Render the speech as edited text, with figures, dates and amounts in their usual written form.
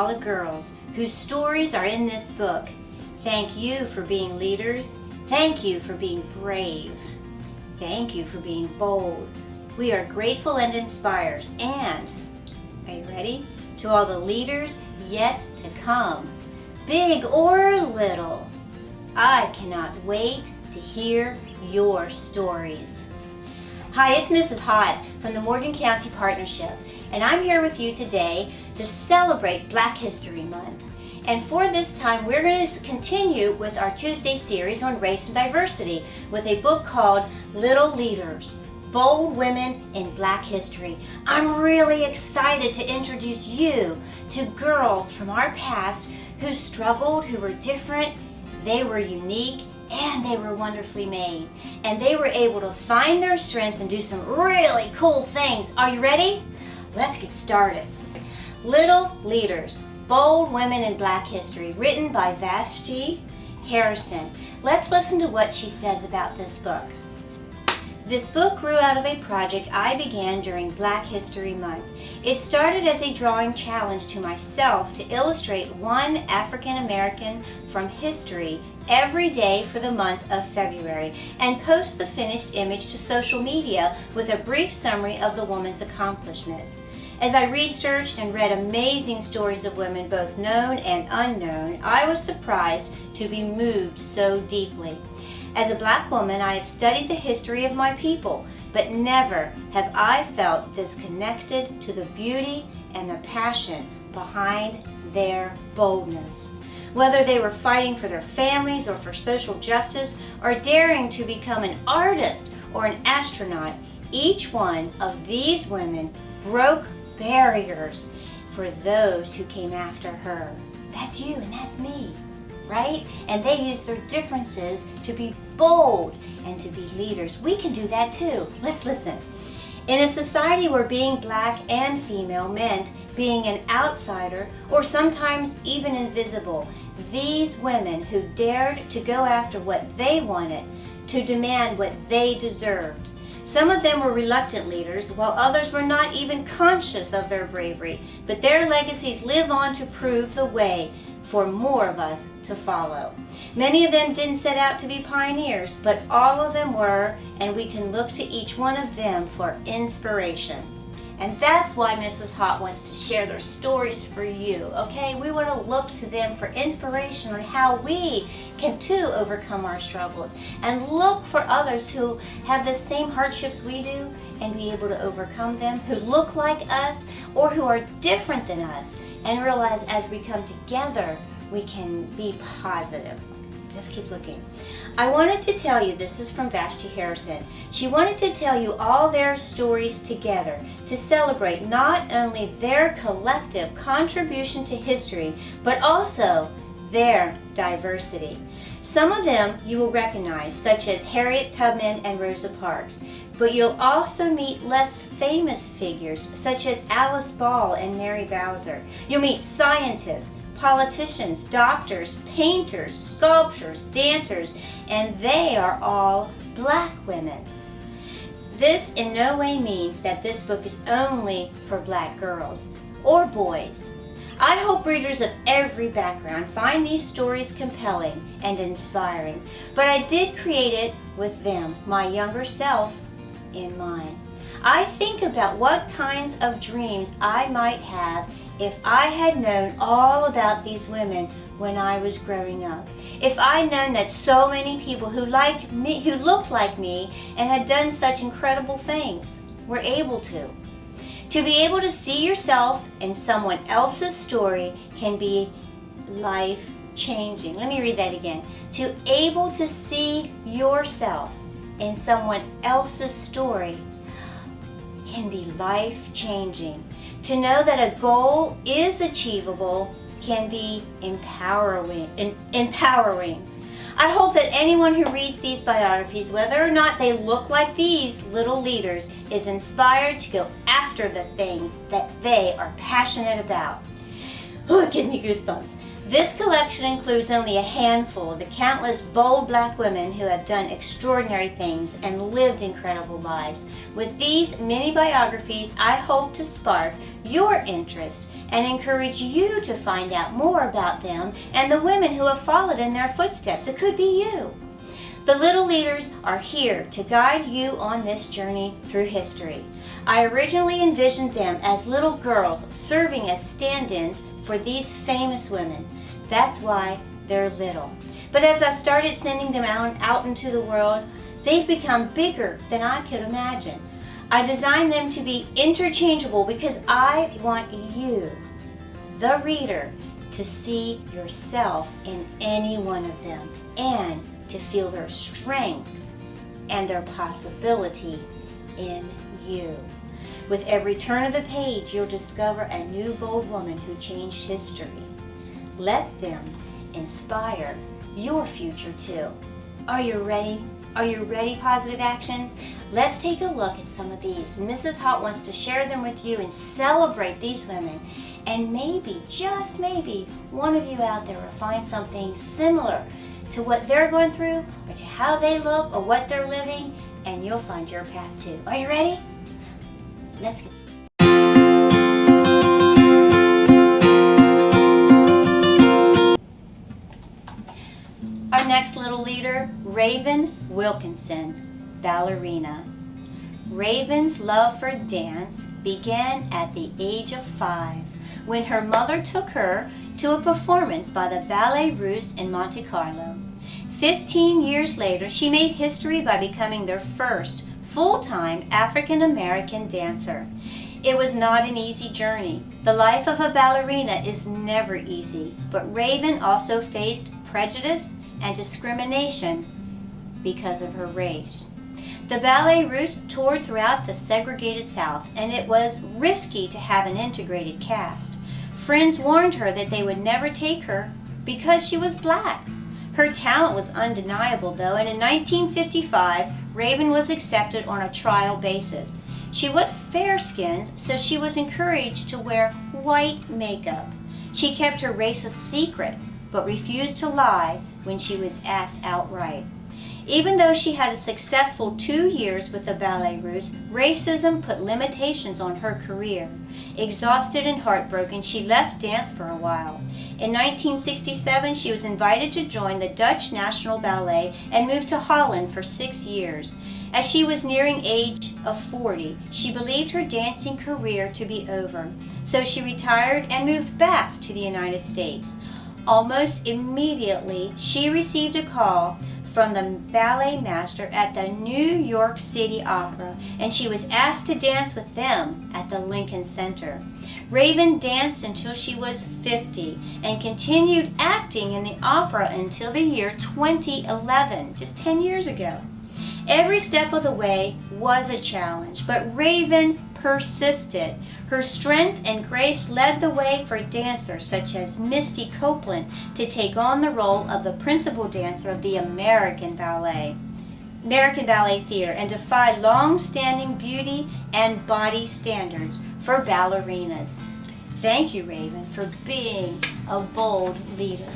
all the girls whose stories are in this book. Thank you for being leaders. Thank you for being brave. Thank you for being bold. We are grateful and inspired. And, are you ready? To all the leaders yet to come, big or little, I cannot wait to hear your stories. Hi, it's Mrs. Hott from the Morgan County Partnership, and I'm here with you today to celebrate Black History Month. And for this time, we're going to continue with our Tuesday series on race and diversity with a book called Little Leaders, Bold Women in Black History. I'm really excited to introduce you to girls from our past who struggled, who were different, they were unique, and they were wonderfully made. And they were able to find their strength and do some really cool things. Are you ready? Let's get started. Little Leaders, Bold Women in Black History, written by Vashti. Let's listen to what she says about this book. This book grew out of a project I began during Black History Month. It started as a drawing challenge to myself to illustrate one African American from history every day for the month of February and post the finished image to social media with a brief summary of the woman's accomplishments. As I researched and read amazing stories of women, both known and unknown, I was surprised to be moved so deeply. As a Black woman, I have studied the history of my people, but never have I felt this connected to the beauty and the passion behind their boldness. Whether they were fighting for their families or for social justice, or daring to become an artist or an astronaut, each one of these women broke barriers for those who came after her. That's you and that's me, right? And they used their differences to be bold and to be leaders. We can do that too. Let's listen. In a society where being Black and female meant being an outsider or sometimes even invisible, these women who dared to go after what they wanted, to demand what they deserved. Some of them were reluctant leaders, while others were not even conscious of their bravery, but their legacies live on to prove the way for more of us to follow. Many of them didn't set out to be pioneers, but all of them were, and we can look to each one of them for inspiration. And that's why Mrs. Hott wants to share their stories for you, okay? We want to look to them for inspiration on how we can too overcome our struggles, and look for others who have the same hardships we do and be able to overcome them, who look like us or who are different than us, and realize as we come together, we can be positive. Let's keep looking. I wanted to tell you, this is from Vashti. She wanted to tell you all their stories together to celebrate not only their collective contribution to history, but also their diversity. Some of them you will recognize, such as Harriet Tubman and Rosa Parks, but you'll also meet less famous figures, such as Alice Ball and Mary Bowser. You'll meet scientists, politicians, doctors, painters, sculptors, dancers, and they are all Black women. This in no way means that this book is only for Black girls or boys. I hope readers of every background find these stories compelling and inspiring, but I did create it with them, my younger self, in mind. I think about what kinds of dreams I might have if I had known all about these women when I was growing up. If I'd known that so many people who looked like me and had done such incredible things were able to. To be able to see yourself in someone else's story can be life-changing. Let me read that again. To able to see yourself in someone else's story can be life-changing. To know that a goal is achievable can be empowering. I hope that anyone who reads these biographies, whether or not they look like these little leaders, is inspired to go after the things that they are passionate about. Oh, it gives me goosebumps. This collection includes only a handful of the countless bold black women who have done extraordinary things and lived incredible lives. With these mini biographies, I hope to spark your interest and encourage you to find out more about them and the women who have followed in their footsteps. It could be you. The Little Leaders are here to guide you on this journey through history. I originally envisioned them as little girls serving as stand-ins for these famous women. That's why they're little. But as I've started sending them out into the world, they've become bigger than I could imagine. I designed them to be interchangeable because I want you, the reader, to see yourself in any one of them and to feel their strength and their possibility in you. With every turn of the page, you'll discover a new bold woman who changed history. Let them inspire your future too. Are you ready? Are you ready, Positive Actions? Let's take a look at some of these. Mrs. Hott wants to share them with you and celebrate these women. And maybe, just maybe, one of you out there will find something similar to what they're going through or to how they look or what they're living, and you'll find your path too. Are you ready? Let's get started. Our next little leader, Raven Wilkinson, ballerina. Raven's love for dance began at the age of 5 when her mother took her to a performance by the Ballet Russe in Monte Carlo. 15 years later, she made history by becoming their first full-time African-American dancer. It was not an easy journey. The life of a ballerina is never easy, but Raven also faced prejudice and discrimination because of her race. The Ballet Russe toured throughout the segregated South, and it was risky to have an integrated cast. Friends warned her that they would never take her because she was black. Her talent was undeniable, though, and in 1955, Raven was accepted on a trial basis. She was fair-skinned, so she was encouraged to wear white makeup. She kept her race a secret, but refused to lie when she was asked outright. Even though she had a successful 2 years with the Ballet Russe, racism put limitations on her career. Exhausted and heartbroken, she left dance for a while. In 1967, she was invited to join the Dutch National Ballet and moved to Holland for 6 years. As she was nearing age of 40, she believed her dancing career to be over, so she retired and moved back to the United States. Almost immediately, she received a call from the ballet master at the New York City Opera, and she was asked to dance with them at the Lincoln Center. Raven danced until she was 50 and continued acting in the opera until the year 2011, just 10 years ago. Every step of the way was a challenge, but Raven persisted. Her strength and grace led the way for dancers such as Misty Copeland to take on the role of the principal dancer of the American Ballet Theater and defy long-standing beauty and body standards for ballerinas. Thank you, Raven, for being a bold leader.